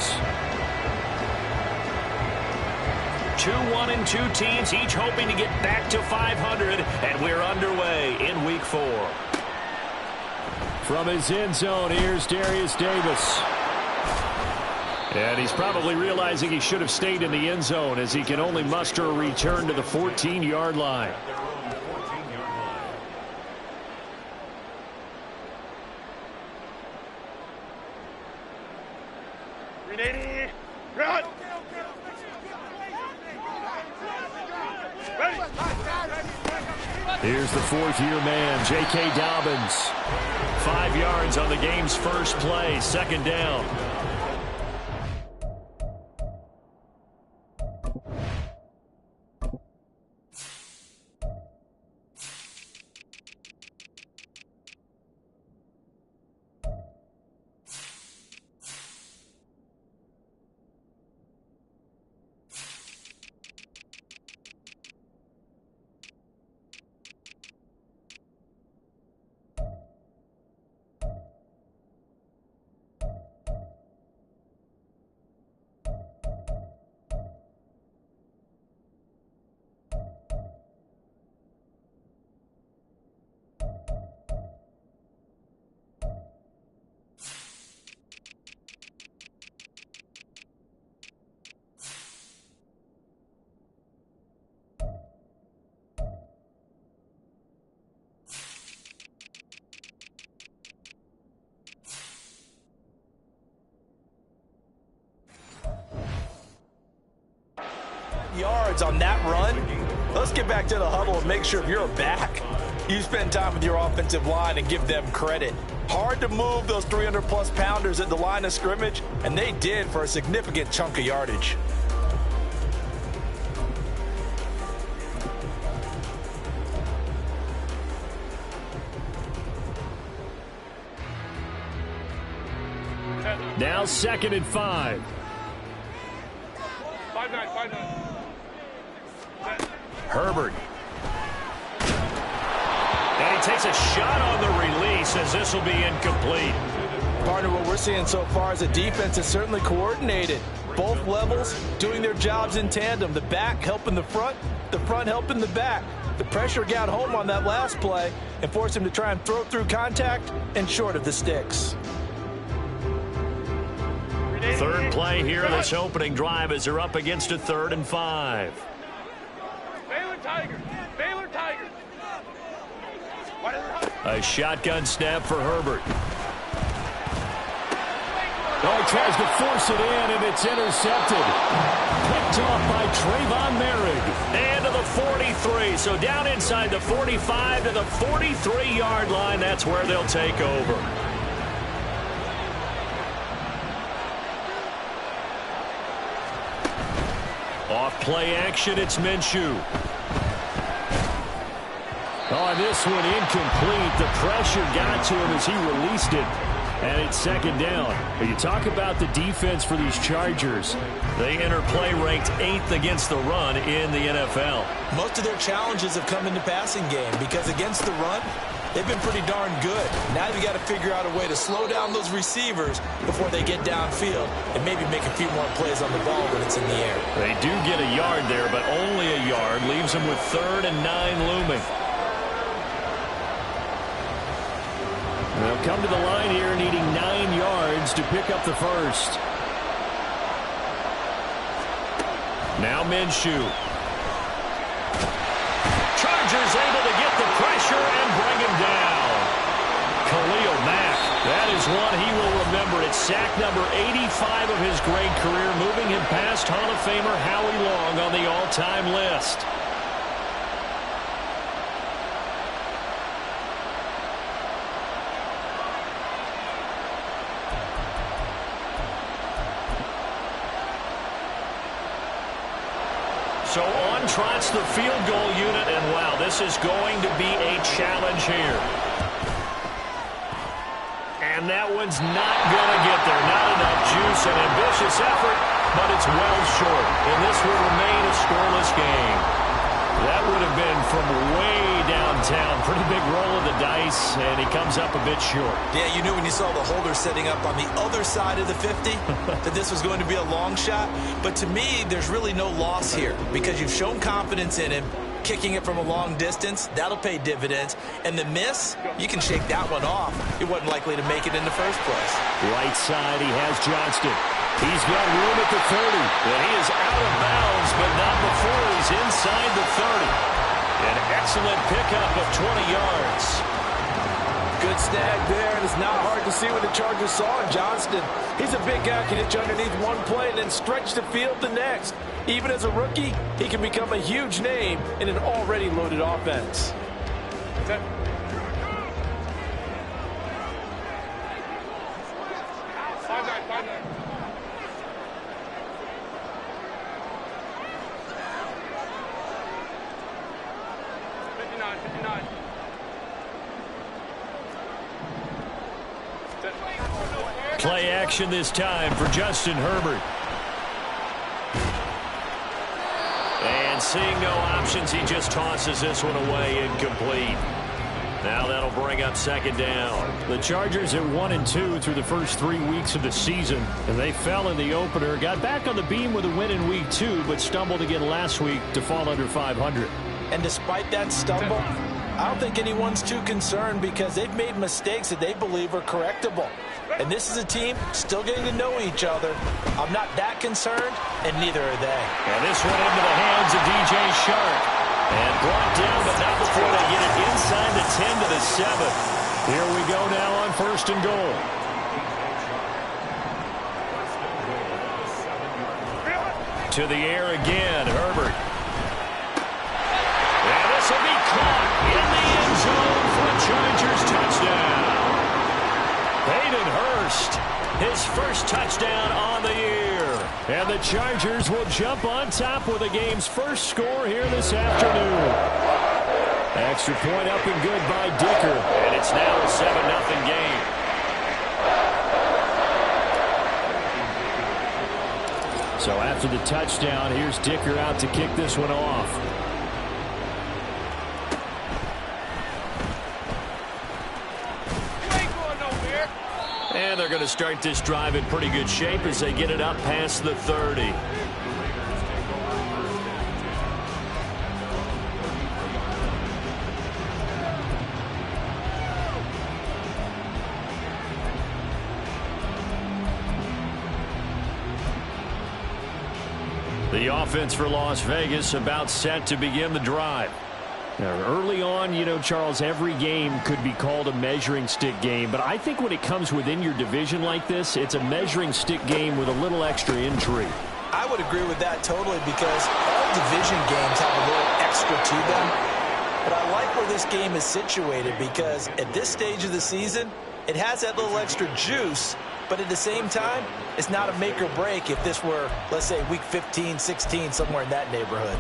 yards. 2-1 and 2 teams, each hoping to get back to 500, and we're underway in Week 4. From his end zone, here's Darius Davis. And he's probably realizing he should have stayed in the end zone as he can only muster a return to the 14-yard line. Here's the fourth-year man, J.K. Dobbins. 5 yards on the game's first play, second down. Yards on that run. Let's get back to the huddle and make sure if you're a back, you spend time with your offensive line and give them credit. Hard to move those 300-plus pounders at the line of scrimmage, and they did for a significant chunk of yardage. Now 2nd and 5. 5-9. Herbert. And he takes a shot on the release as this will be incomplete. Partner, what we're seeing so far is a defense is certainly coordinated. Both levels doing their jobs in tandem. The back helping the front helping the back. The pressure got home on that last play and forced him to try and throw through contact and short of the sticks. Third play here, this opening drive as they're up against a 3rd and 5. Baylor Tigers. A shotgun snap for Herbert. Oh, he tries to force it in, and it's intercepted. Picked off by Trayvon Merrick. And to the 43, so down inside the 45 to the 43-yard line. That's where they'll take over. Off play action, it's Minshew. Oh, and this one incomplete. The pressure got to him as he released it. And it's 2nd down. But you talk about the defense for these Chargers. They enter play ranked 8th against the run in the NFL. Most of their challenges have come in the passing game because against the run, they've been pretty darn good. Now you've got to figure out a way to slow down those receivers before they get downfield and maybe make a few more plays on the ball when it's in the air. They do get a yard there, but only a yard. Leaves them with 3rd and 9 looming. They'll come to the line here needing 9 yards to pick up the first. Now Minshew. Chargers able to get the pressure and bring him down. Khalil Mack, that is one he will remember. It's sack number 85 of his great career, moving him past Hall of Famer Howie Long on the all-time list. So on trots the field goal unit, and wow, this is going to be a challenge here. And that one's not going to get there. Not enough juice, an ambitious effort, but it's well short. And this will remain a scoreless game. That would have been from way downtown. Pretty big roll of the dice, and he comes up a bit short. Yeah, you knew when you saw the holder setting up on the other side of the 50 that this was going to be a long shot. But to me, there's really no loss here because you've shown confidence in him. Kicking it from a long distance, that'll pay dividends. And the miss, you can shake that one off. He wasn't likely to make it in the first place. Right side, he has Johnston. He's got room at the 30. And he is out of bounds, but not before he's inside the 30. An excellent pickup of 20 yards. Good snag there, and it's not hard to see what the Chargers saw in Johnston. He's a big guy, can hit you underneath one play and then stretch the field the next. Even as a rookie, he can become a huge name in an already loaded offense. Play action this time for Justin Herbert. And seeing no options, he just tosses this one away incomplete. Now that'll bring up second down. The Chargers at 1-2 through the first 3 weeks of the season. And they fell in the opener, got back on the beam with a win in week 2, but stumbled again last week to fall under 500. And despite that stumble, I don't think anyone's too concerned because they've made mistakes that they believe are correctable. And this is a team still getting to know each other. I'm not that concerned, and neither are they. And this one into the hands of DJ Shark. And brought down, but not before they get it inside the 10 to the 7. Here we go now on 1st and goal. To the air again, Herbert. And this will be caught in the end zone for a Chargers touchdown. Hayden Hurst, his first touchdown on the year. And the Chargers will jump on top with the game's first score here this afternoon. Extra point up and good by Dicker. And it's now a 7-0 game. So after the touchdown, here's Dicker out to kick this one off. And they're going to start this drive in pretty good shape as they get it up past the 30. The offense for Las Vegas about set to begin the drive. Now, early on, you know, Charles, every game could be called a measuring stick game. But I think when it comes within your division like this, it's a measuring stick game with a little extra intrigue. I would agree with that totally because all division games have a little extra to them. But I like where this game is situated because at this stage of the season, it has that little extra juice. But at the same time, it's not a make or break if this were, let's say, week 15, 16, somewhere in that neighborhood.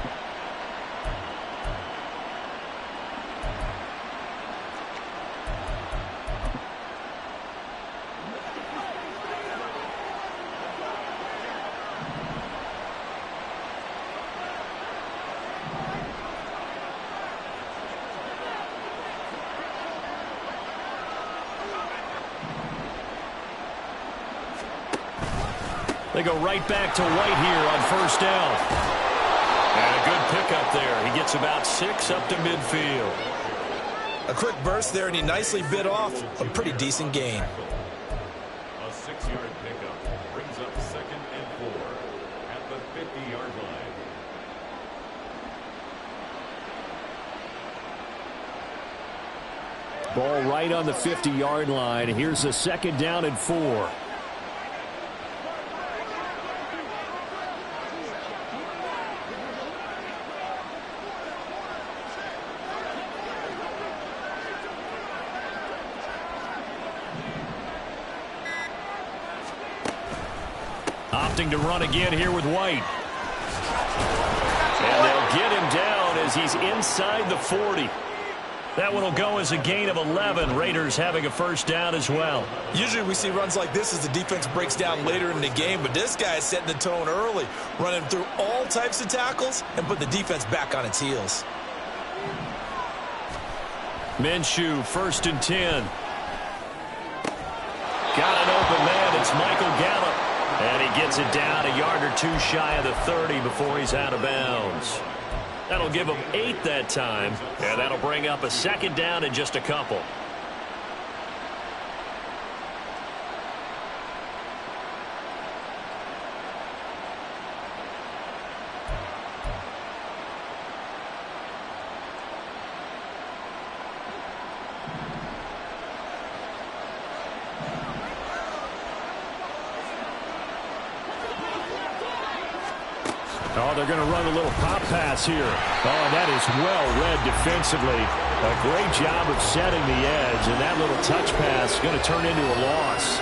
They go right back to White here on first down. And a good pickup there. He gets about 6 up to midfield. A quick burst there, and he nicely bit off a pretty decent gain. A 6-yard pickup brings up 2nd and 4 at the 50-yard line. Ball right on the 50-yard line. Here's a 2nd down and 4. Opting to run again here with White. And they'll get him down as he's inside the 40. That one will go as a gain of 11. Raiders having a first down as well. Usually we see runs like this as the defense breaks down later in the game, but this guy is setting the tone early, running through all types of tackles and put the defense back on its heels. Minshew, 1st and 10. Got an open man. It's Michael Gallup. And he gets it down a yard or two shy of the 30 before he's out of bounds. That'll give him 8 that time. And that'll bring up a 2nd down and just a couple. Oh, they're going to run a little pop pass here. Oh, that is well read defensively. A great job of setting the edge, and that little touch pass is going to turn into a loss.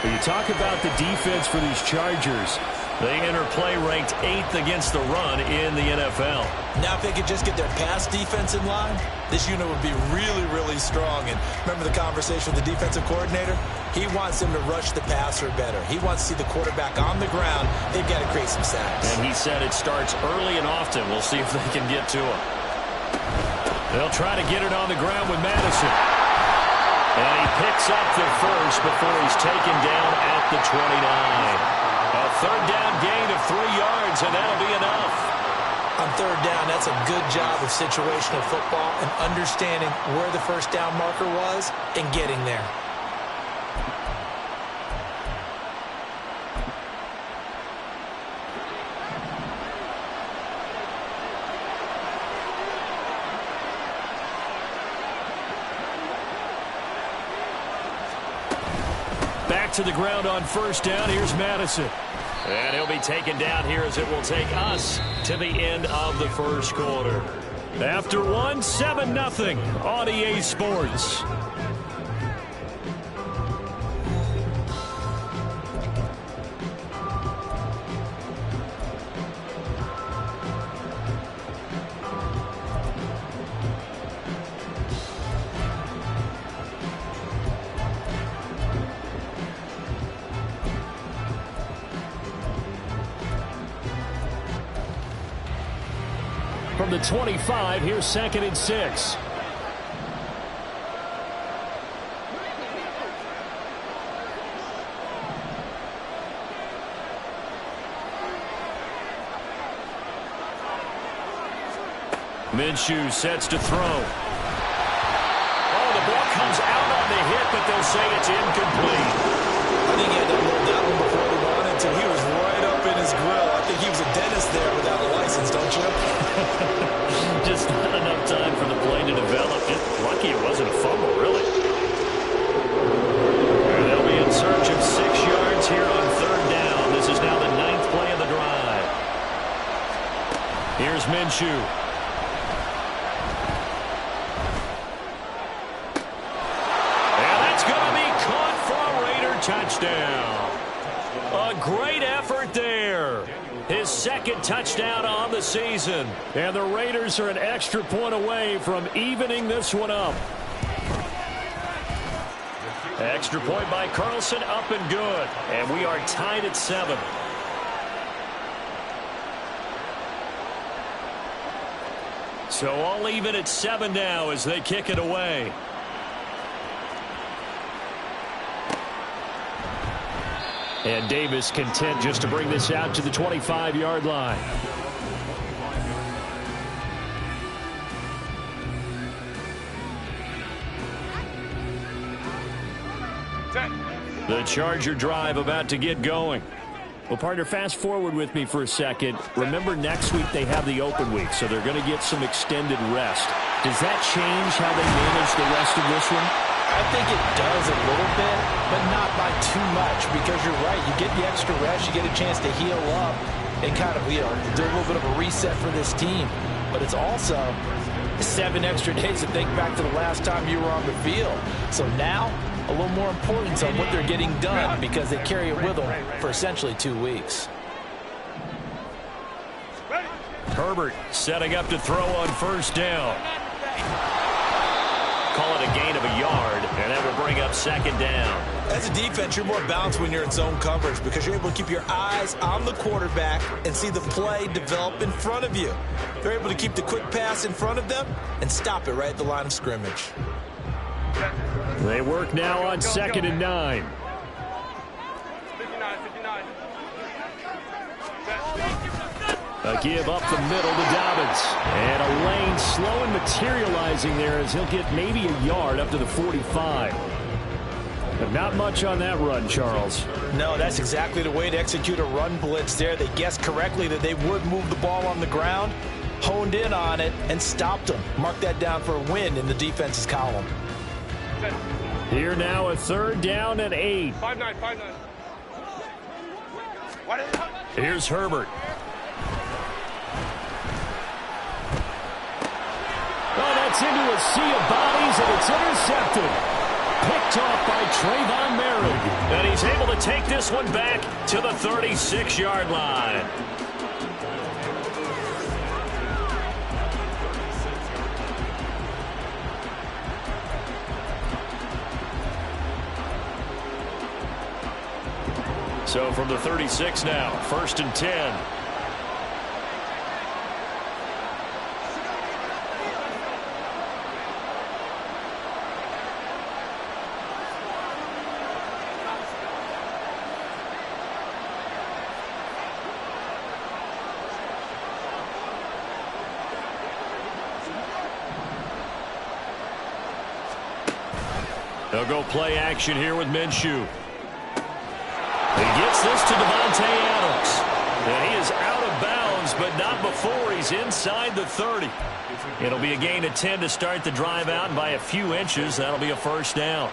But you talk about the defense for these Chargers. They enter play ranked 8th against the run in the NFL. Now if they could just get their pass defense in line, this unit would be really, really strong. And remember the conversation with the defensive coordinator? He wants them to rush the passer better. He wants to see the quarterback on the ground. They've got to create some sacks. And he said it starts early and often. We'll see if they can get to him. They'll try to get it on the ground with Madison. And he picks up the first before he's taken down at the 29. A 3rd down gain of 3 yards, and that'll be enough. On 3rd down, that's a good job of situational football and understanding where the 1st down marker was and getting there. Back to the ground on 1st down. Here's Madison. And he'll be taken down here as it will take us to the end of the 1st quarter. After 1, 7-0 on EA Sports. From the 25, here's 2nd and 6. Minshew sets to throw. Oh, the ball comes out on the hit, but they'll say it's incomplete. I think he had to hold that one before he wanted to. He was right up in his grill. I think he was a dentist there without a license, don't you? Just not enough time for the play to develop. Lucky it wasn't a fumble, really. And they'll be in search of 6 yards here on 3rd down. This is now the 9th play of the drive. Here's Minshew. And that's going to be caught for a Raider touchdown. A great effort there. His 2nd touchdown on the season. And the Raiders are an extra point away from evening this one up. Extra point by Carlson, up and good. And we are tied at 7. So all even at 7 now as they kick it away. And Davis content just to bring this out to the 25-yard line. The Charger drive about to get going. Well, partner, fast forward with me for a second. Remember, next week they have the open week, so they're going to get some extended rest. Does that change how they manage the rest of this one? I think it does a little bit, but not by too much, because you're right. You get the extra rest, you get a chance to heal up and kind of, do a little bit of a reset for this team. But it's also 7 extra days to think back to the last time you were on the field. So now, a little more importance on what they're getting done because they carry it with them for essentially 2 weeks. Herbert setting up to throw on 1st down. Call it a gain of a yard, and that will bring up 2nd down. As a defense, you're more balanced when you're in zone coverage because you're able to keep your eyes on the quarterback and see the play develop in front of you. They're able to keep the quick pass in front of them and stop it right at the line of scrimmage. They work now on 2nd and 9. A give up the middle to Dobbins. And a lane slow and materializing there as he'll get maybe a yard up to the 45. But not much on that run, Charles. No, that's exactly the way to execute a run blitz there. They guessed correctly that they would move the ball on the ground, honed in on it, and stopped them. Mark that down for a win in the defense's column. Here now a 3rd down and 8. 5-9, 5-9. Here's Herbert. Oh, that's into a sea of bodies, and it's intercepted. Picked off by Trayvon Merrick. And he's able to take this one back to the 36-yard line. So from the 36 now, 1st and 10. They'll go play action here with Minshew. He gets this to Devontae Adams. And he is out of bounds, but not before he's inside the 30. It'll be a gain of 10 to start the drive out, and by a few inches, that'll be a 1st down.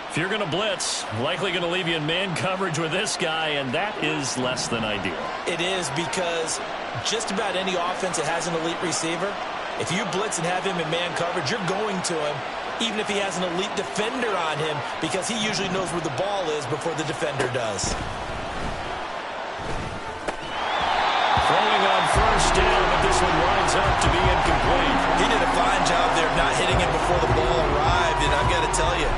If you're going to blitz, likely going to leave you in man coverage with this guy, and that is less than ideal. It is because just about any offense that has an elite receiver, if you blitz and have him in man coverage, you're going to him, even if he has an elite defender on him, because he usually knows where the ball is before the defender does. Throwing on 1st down, but this one winds up to be incomplete. He did a fine job there of not hitting him before the ball arrived, and I've got to tell you,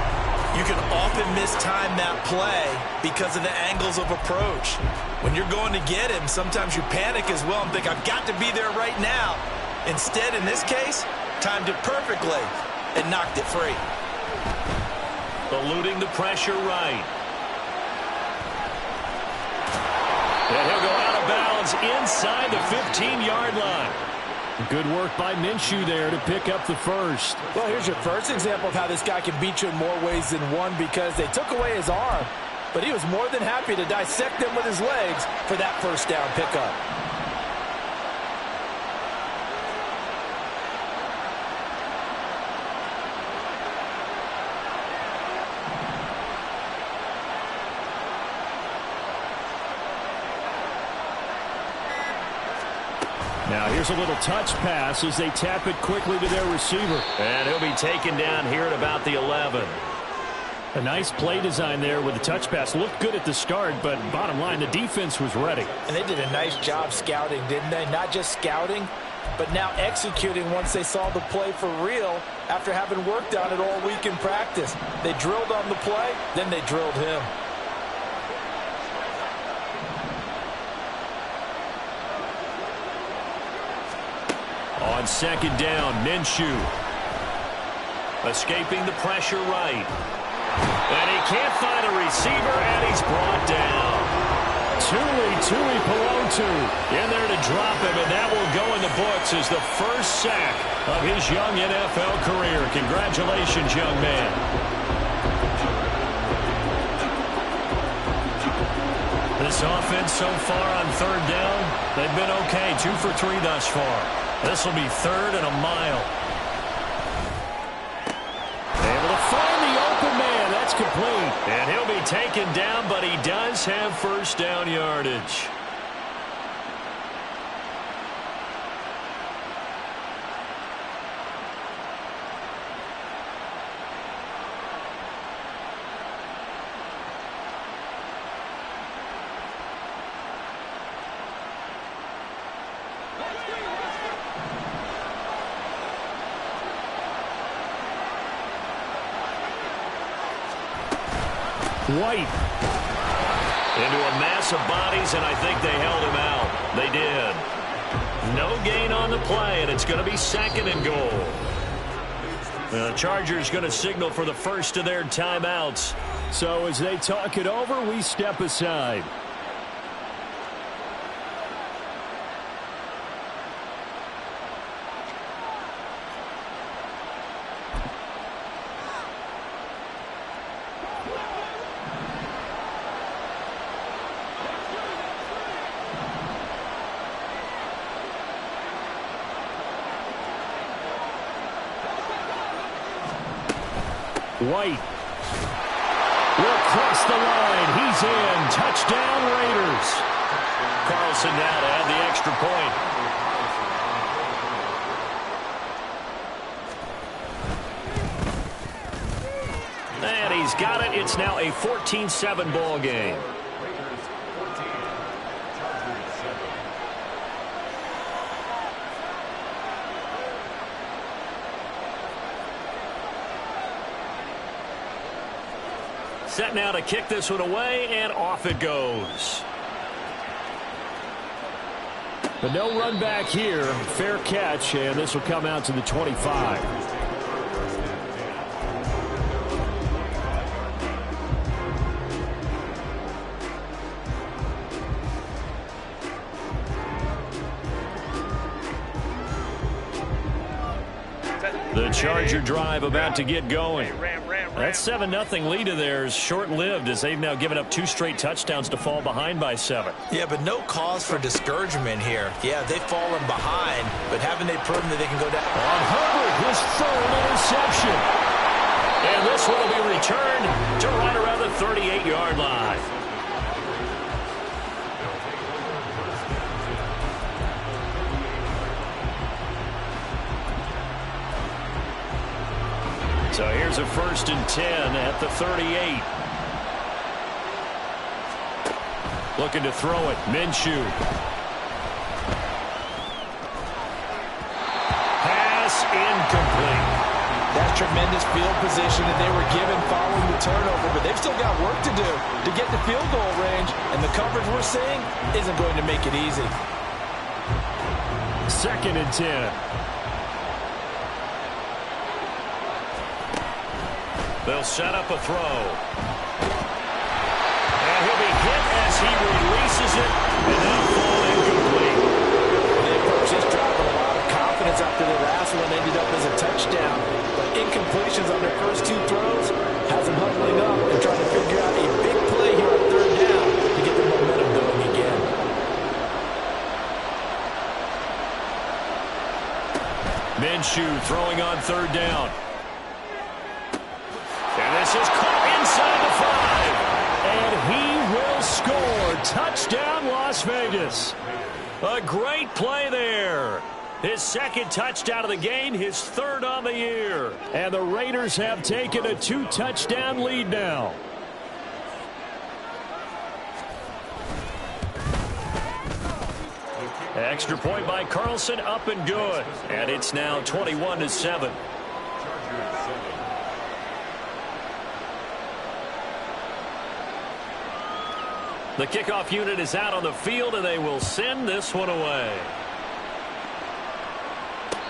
you can often mistime that play because of the angles of approach. When you're going to get him, sometimes you panic as well and think, I've got to be there right now. Instead, in this case, timed it perfectly and knocked it free. Eluding the pressure right. And he'll go out of bounds inside the 15-yard line. Good work by Minshew there to pick up the 1st. Well, here's your first example of how this guy can beat you in more ways than one, because they took away his arm, but he was more than happy to dissect them with his legs for that 1st down pickup. Now here's a little touch pass as they tap it quickly to their receiver. And he'll be taken down here at about the 11. A nice play design there with the touch pass. Looked good at the start, but bottom line, the defense was ready. And they did a nice job scouting, didn't they? Not just scouting, but now executing once they saw the play for real after having worked on it all week in practice. They drilled on the play, then they drilled him. On 2nd down, Minshew. Escaping the pressure right. And he can't find a receiver, and he's brought down. Tui Pelotu in there to drop him, and that will go in the books as the first sack of his young NFL career. Congratulations, young man. This offense so far on 3rd down, they've been okay. 2 for 3 thus far. This will be 3rd and a mile. Able to find the open man. That's complete. And he'll be taken down, but he does have 1st down yardage. White. Into a mass of bodies, and I think they held him out. They did. No gain on the play, and it's going to be 2nd and goal. The Chargers going to signal for the first of their timeouts. So as they talk it over, we step aside. White will cross the line. He's in. Touchdown, Raiders. Carlson now to add the extra point. And he's got it. It's now a 14-7 ball game. Set now to kick this one away, and off it goes. But no run back here. Fair catch, and this will come out to the 25. The Charger drive about to get going. That 7-0 lead of theirs short-lived as they've now given up 2 straight touchdowns to fall behind by 7. Yeah, but no cause for discouragement here. Yeah, they've fallen behind, but haven't they proven that they can go down? On Herbert, his 3rd interception. And this one will be returned to right around the 38-yard line. So here's a 1st and 10 at the 38. Looking to throw it. Minshew. Pass incomplete. That's tremendous field position that they were given following the turnover, but they've still got work to do to get to field goal range, and the coverage we're seeing isn't going to make it easy. 2nd and 10. They'll set up a throw. And he'll be hit as he releases it, and that'll fall incomplete. They approached this drive with a lot of confidence after the last one ended up as a touchdown. But incompletions on their first 2 throws has them huddling up and trying to figure out a big play here on 3rd down to get the momentum going again. Minshew throwing on 3rd down. And this is caught inside And he will score. Touchdown, Las Vegas. the 5. A great play there. His 2nd touchdown of the game, his 3rd on the year. And the Raiders have taken a 2-touchdown lead now. Extra point by Carlson, up and good. And it's now 21-7. The kickoff unit is out on the field, and they will send this one away.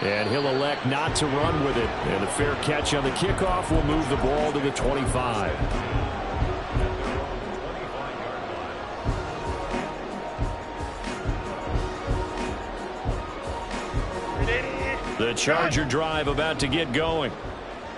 And he'll elect not to run with it. And a fair catch on the kickoff will move the ball to the 25. The Charger drive about to get going.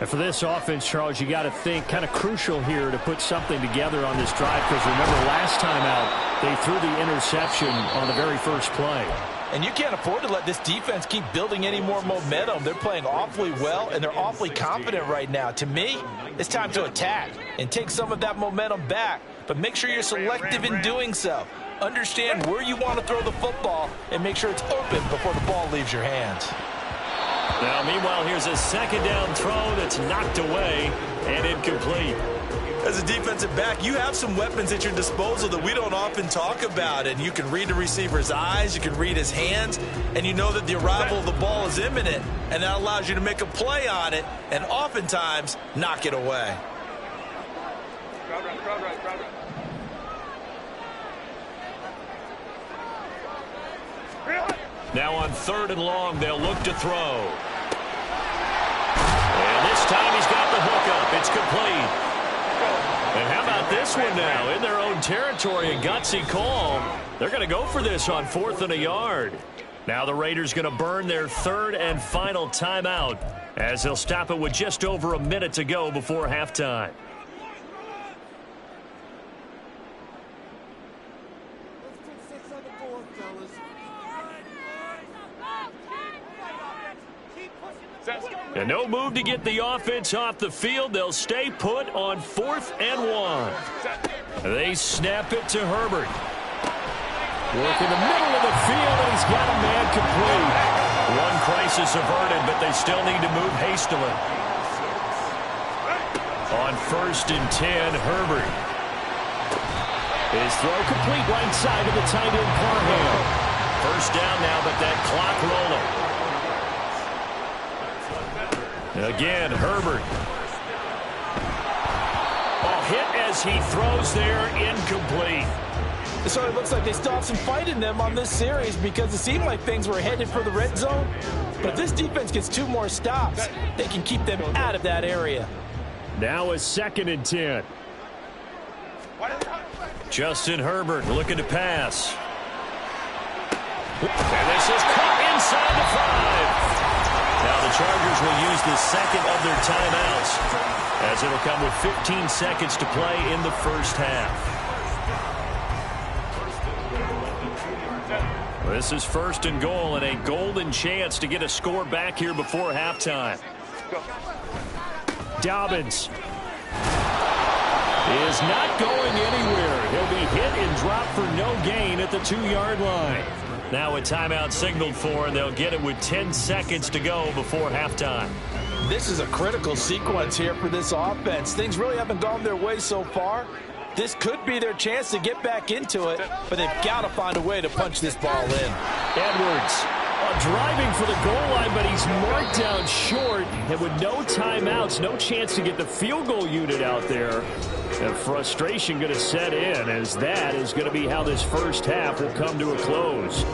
And for this offense, Charles, you got to think kind of crucial here to put something together on this drive, because remember last time out they threw the interception on the very first play. And you can't afford to let this defense keep building any more momentum. They're playing awfully well, and they're awfully confident right now. To me, it's time to attack and take some of that momentum back, but make sure you're selective in doing so. Understand where you want to throw the football and make sure it's open before the ball leaves your hands. Now, meanwhile, here's a 2nd down throw that's knocked away and incomplete. As a defensive back, you have some weapons at your disposal that we don't often talk about. And you can read the receiver's eyes, you can read his hands, and you know that the arrival of the ball is imminent. And that allows you to make a play on it and oftentimes knock it away. Now on 3rd and long, they'll look to throw. And this time he's got the hookup. It's complete. And how about this one now? In their own territory, a gutsy call. They're going to go for this on 4th and a yard. Now the Raiders going to burn their 3rd and final timeout as they'll stop it with just over a minute to go before halftime. And no move to get the offense off the field. They'll stay put on 4th and 1. They snap it to Herbert. Work in the middle of the field, and he's got a man complete. One crisis averted, but they still need to move hastily. On 1st and 10, Herbert. His throw complete right side of the tight end Parham. First down now, but that clock rolling. Again, Herbert. Hit as he throws there, incomplete. So it looks like they still have some fight in them on this series because it seemed like things were headed for the red zone. But if this defense gets 2 more stops, they can keep them out of that area. Now a 2nd and 10. Justin Herbert looking to pass. And this is caught inside the 5. Now the Chargers will use the 2nd of their timeouts as it'll come with 15 seconds to play in the first half. This is 1st and goal and a golden chance to get a score back here before halftime. Dobbins is not going anywhere. He'll be hit and dropped for no gain at the 2-yard line. Now a timeout signaled for, and they'll get it with 10 seconds to go before halftime. This is a critical sequence here for this offense. Things really haven't gone their way so far. This could be their chance to get back into it, but they've got to find a way to punch this ball in. Edwards driving for the goal line, but he's marked down short. And with no timeouts, no chance to get the field goal unit out there. And frustration going to set in, as that is going to be how this first half will come to a close.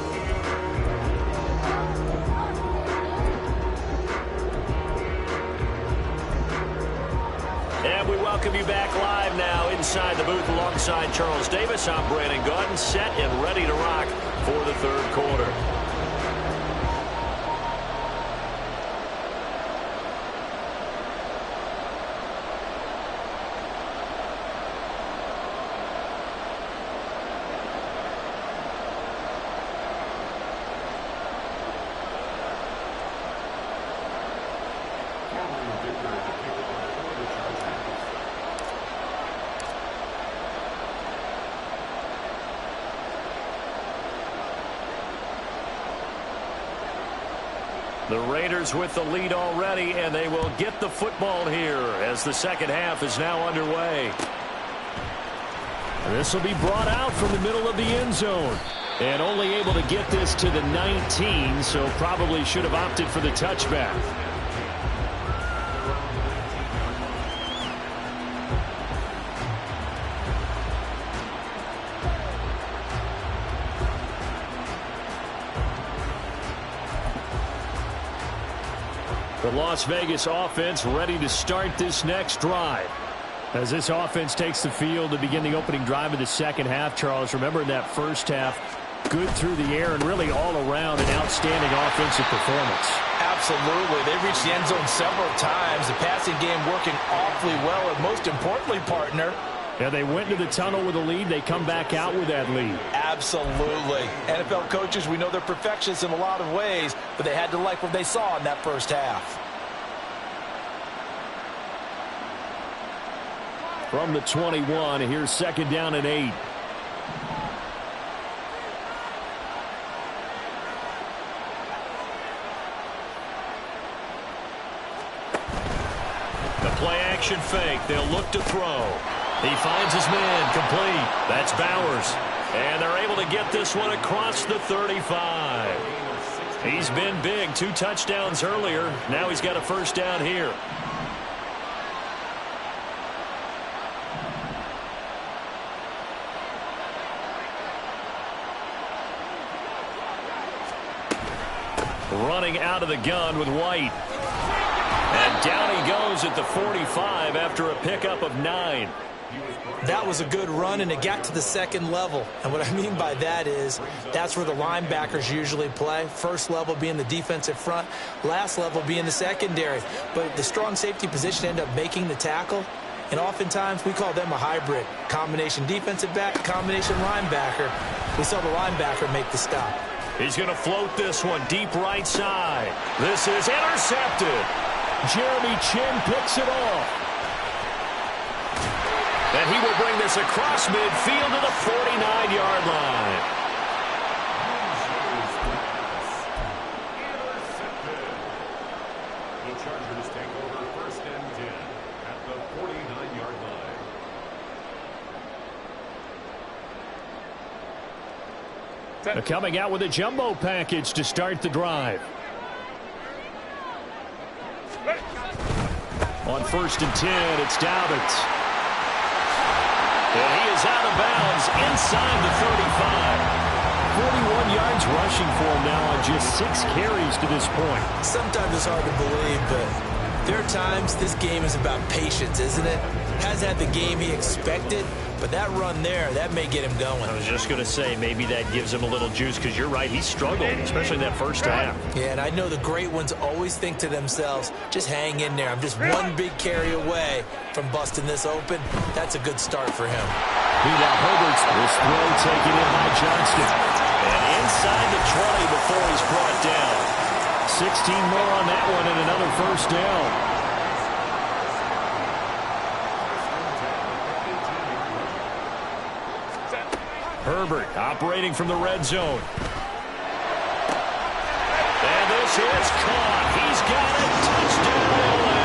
And we welcome you back live now inside the booth alongside Charles Davis. I'm Brandon Gaudin, set and ready to rock for the 3rd quarter. The Raiders with the lead already, and they will get the football here as the second half is now underway. This will be brought out from the middle of the end zone. And only able to get this to the 19, so probably should have opted for the touchback. The Las Vegas offense ready to start this next drive. As this offense takes the field to begin the opening drive of the second half, Charles, remember in that first half, good through the air and really all around an outstanding offensive performance. Absolutely. They reached the end zone several times. The passing game working awfully well, and most importantly, partner, yeah, they went into the tunnel with a lead. They come back out with that lead. Absolutely. NFL coaches, we know they're perfectionists in a lot of ways, but they had to like what they saw in that first half. From the 21, here's 2nd down and 8. The play action fake. They'll look to throw. He finds his man complete. That's Bowers. And they're able to get this one across the 35. He's been big. 2 touchdowns earlier. Now he's got a first down here. running out of the gun with White. And down he goes at the 45 after a pickup of 9. That was a good run, and it got to the second level. And what I mean by that is that's where the linebackers usually play. First level being the defensive front, last level being the secondary. But the strong safety position ended up making the tackle. And oftentimes we call them a hybrid. Combination defensive back, combination linebacker. We saw the linebacker make the stop. He's going to float this one deep right side. This is intercepted. Jeremy Chin picks it off. And he will bring this across midfield to the 49-yard line. The Chargers take over 1st and 10 at the 49-yard line. They're coming out with a jumbo package to start the drive. On 1st and 10, it's Dobbins. And he is out of bounds inside the 35. 41 yards rushing for him now on just 6 carries to this point. Sometimes it's hard to believe, but there are times this game is about patience, isn't it? Hasn't had the game he expected, but that run there, that may get him going. I was just going to say, maybe that gives him a little juice, because you're right, he struggled, especially in that first half. Yeah, and I know the great ones always think to themselves, just hang in there. I'm just one big carry away from busting this open. That's a good start for him. Meanwhile, Herbert's this throw taken in by Johnston. And inside the 20 before he's brought down. 16 more on that one and another first down. Herbert operating from the red zone. And this is caught. He's got it. Touchdown, LA.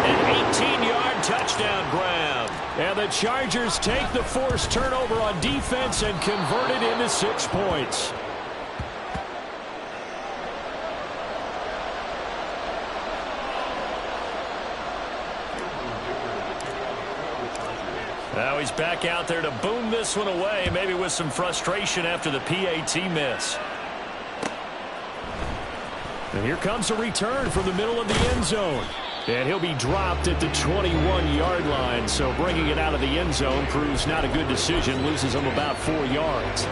An 18-yard touchdown grab. And the Chargers take the forced turnover on defense and convert it into 6 points. Now he's back out there to boom this one away, maybe with some frustration after the PAT miss. And here comes a return from the middle of the end zone. And he'll be dropped at the 21-yard line, so bringing it out of the end zone proves not a good decision, loses him about 4 yards.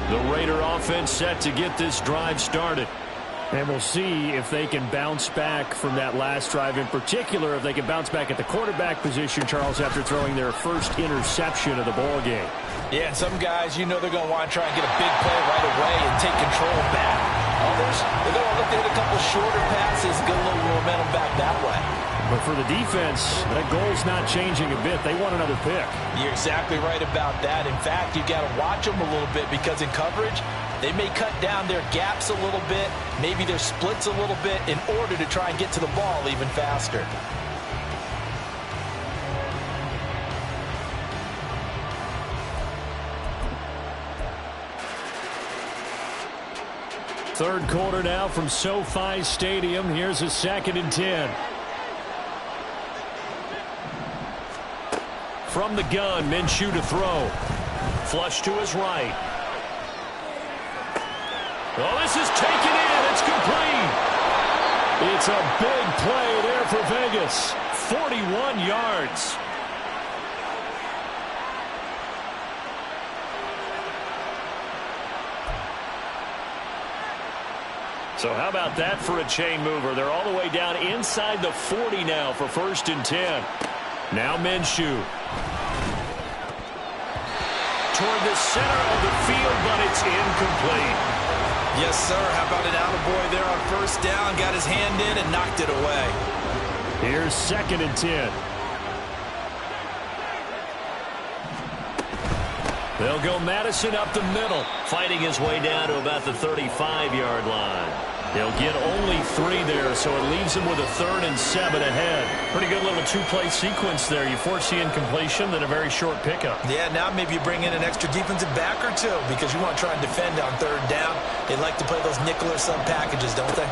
The Raider offense set to get this drive started. And we'll see if they can bounce back from that last drive, in particular if they can bounce back at the quarterback position, Charles, after throwing their first interception of the ball game. Yeah, and some guys, you know they're going to want to try and get a big play right away and take control back. Others, they're going to look to hit a couple shorter passes, get a little momentum back that way. But for the defense, that goal's not changing a bit. They want another pick. You're exactly right about that. In fact, you've got to watch them a little bit because in coverage, they may cut down their gaps a little bit, maybe their splits a little bit in order to try and get to the ball even faster. Third quarter now from SoFi Stadium. Here's a 2nd and 10. From the gun, Minshew to throw. Flush to his right. Oh, this is taken in. It's complete. It's a big play there for Vegas. 41 yards. So how about that for a chain mover? They're all the way down inside the 40 now for 1st and 10. Now Minshew. Toward the center of the field, but it's incomplete. Yes, sir. How about an attaboy there on 1st down? Got his hand in and knocked it away. Here's 2nd and 10. They'll go Madison up the middle, fighting his way down to about the 35-yard line. He'll get only 3 there, so it leaves him with a 3rd and 7 ahead. Pretty good little 2-play sequence there. You force the incompletion, then a very short pickup. Yeah, now maybe you bring in an extra defensive back or two because you want to try and defend on 3rd down. They like to play those nickel or sub packages, don't they?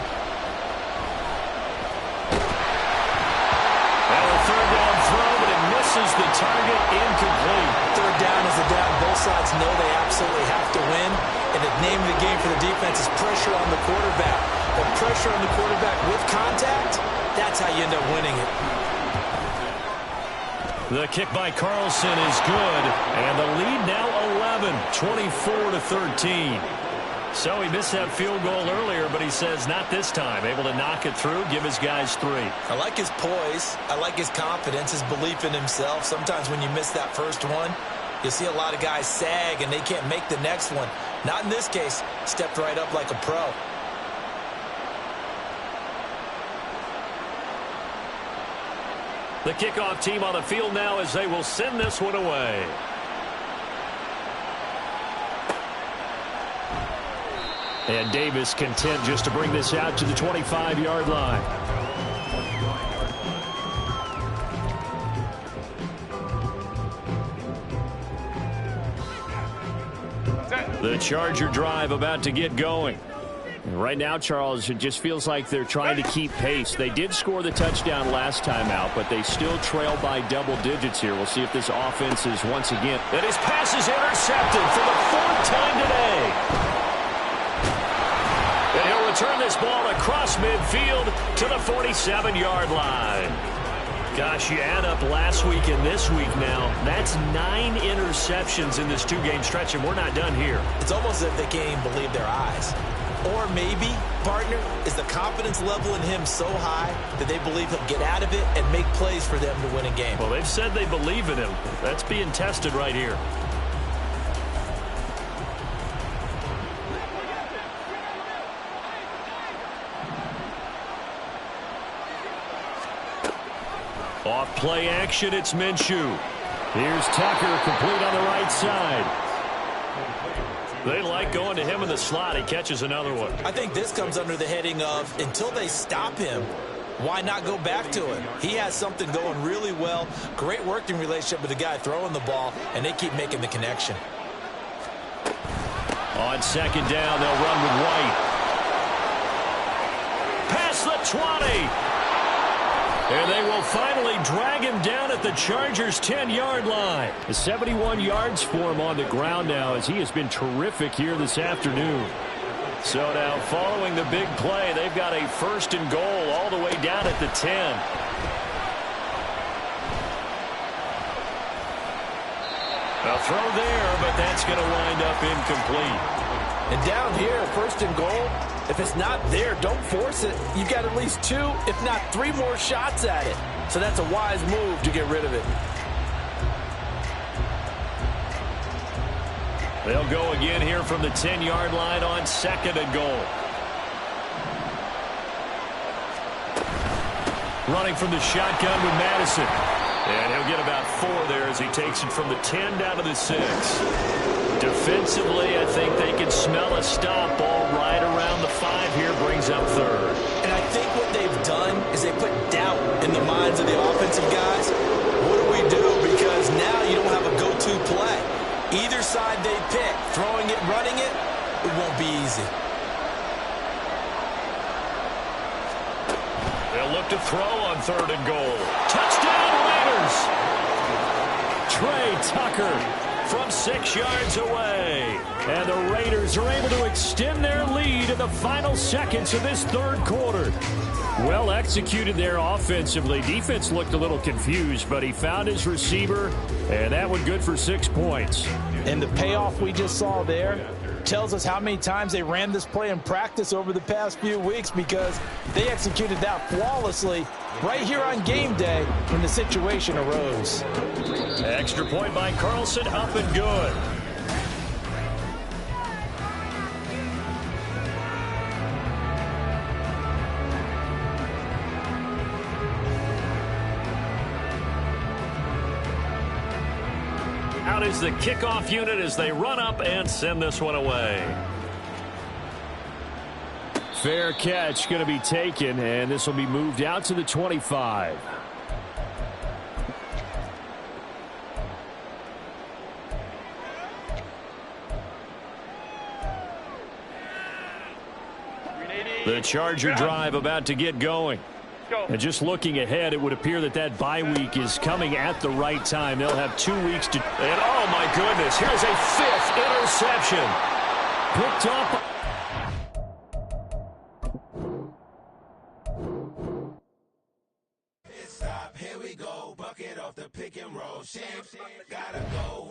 Well, a 3rd down throw, but it misses the target, incomplete. 3rd down is a down. Both sides offense know they absolutely have to win, and the name of the game for the defense is pressure on the quarterback. But pressure on the quarterback with contact, that's how you end up winning it. The kick by Carlson is good, and the lead now 11, 24-13. So he missed that field goal earlier, but he says not this time. Able to knock it through, give his guys 3. I like his poise. I like his confidence, his belief in himself. Sometimes when you miss that first one, you see a lot of guys sag and they can't make the next one. Not in this case. Stepped right up like a pro. The kickoff team on the field now as they will send this one away. And Davis content just to bring this out to the 25-yard line. The Charger drive about to get going. Right now, Charles, it just feels like they're trying to keep pace. They did score the touchdown last time out, but they still trail by double digits here. We'll see if this offense is once again. And his pass is intercepted for the 4th time today. And he'll return this ball across midfield to the 47-yard line. Gosh, you add up last week and this week now. That's 9 interceptions in this 2-game stretch, and we're not done here. It's almost as if they can't even believe their eyes. Or maybe, partner, is the confidence level in him so high that they believe he'll get out of it and make plays for them to win a game. Well, they've said they believe in him. That's being tested right here. Off play action, it's Minshew. Here's Tucker, complete on the right side. They like going to him in the slot. He catches another one. I think this comes under the heading of, until they stop him, why not go back to him? He has something going really well. Great working relationship with the guy throwing the ball, and they keep making the connection. On 2nd down, they'll run with White. Past the 20. And they will finally drag him down at the Chargers' 10-yard line. 71 yards for him on the ground now, as he has been terrific here this afternoon. So now following the big play, they've got a 1st and goal all the way down at the 10. A throw there, but that's going to wind up incomplete. And down here, 1st and goal, if it's not there, don't force it. You've got at least 2, if not 3 more shots at it. So that's a wise move to get rid of it. They'll go again here from the 10-yard line on 2nd and goal. Running from the shotgun with Madison. And he'll get about 4 there as he takes it from the 10 down to the 6. Defensively, I think they can smell a stop. Ball right around the 5 here, brings up 3rd. And I think what they've done is they put doubt in the minds of the offensive guys. What do we do? Because now you don't have a go-to play. Either side they pick, throwing it, running it, it won't be easy. They'll look to throw on 3rd and goal. Touchdown, Raiders! Trey Tucker from 6 yards away. And the Raiders are able to extend their lead in the final seconds of this 3rd quarter. Well executed there offensively. Defense looked a little confused, but he found his receiver, and that one good for 6 points. And the payoff we just saw there tells us how many times they ran this play in practice over the past few weeks, because they executed that flawlessly right here on game day when the situation arose. Extra point by Carlson, up and good. Out is the kickoff unit as they run up and send this one away. Fair catch going to be taken, and this will be moved out to the 25. The Charger drive about to get going. And just looking ahead, it would appear that that bye week is coming at the right time. They'll have 2 weeks to... And oh, my goodness, here's a 5th interception. Picked up... Here we go, bucket off the pick and roll. Champ, gotta go.